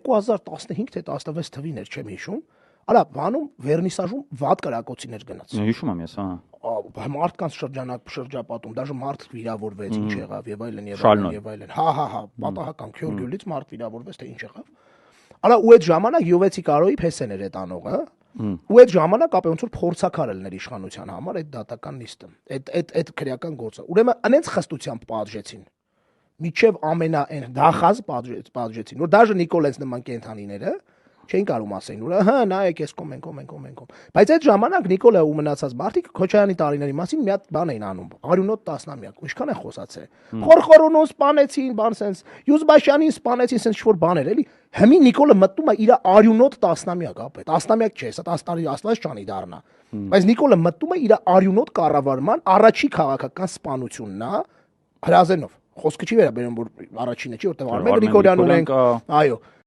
2015 թե 16 թվին էր, չեմ հիշում, արա բանում վերնիսաժում վատ կրակոցիներ գնաց։ Հիշում եմ ես, հա։ Մարդկանց շրջապատում, դաժե մարդ վիրավորվեց, ինչ եղավ եւ այլն եւ Շալնոյ։ այլն եւ այլն։ Հա, պատահական քյուրգյուլից մարդ վիրավորվեց, թե ինչ եղավ։ Արա ու այդ ժամանակ Յուվեցի Կարոյի փեսեն էր այդ անողը, ու այդ ժամանակ ապա ոնց որ փորձակար էր իշխանության համար այդ դատական նիստը, այդ քրեական գործը։ Ուրեմն անենց խստությամբ պատժեցին։ Միջև ամենաայն դախած պատժեցին, որ դաժե Նիկոլենց նման կենթանիները չէին կարող ասեն, որ հա նայեք էս կոմեն։ Բայց այդ ժամանակ Նիկոլը ու մնացած մարդիկ Քոչարյանի տարիների մասին մի հատ բան էին անում։ Արյունոտ տասնամյակ, ինչքան է խոսացել։ Խորխորոնուն սպանեցին, բան sense, Յուզբաշյանին սպանեցին, sense ինչ-որ բաներ էլի։ Հիմի Նիկոլը մտնում է իր արյունոտ տասնամյակ, ապա։ Տասնամյակ չէ, սա 10 տարի աստված չանի դառնա։ Բայց Նիկոլը մտնում է իր արյունոտ կառավարման առաջի քաղաքական սպանությունն է հրազենով։ Խոսքը չի վերաբերում որ առաջինը չի, որտեղ Արմեն Գրիգորյան ունենք, այո։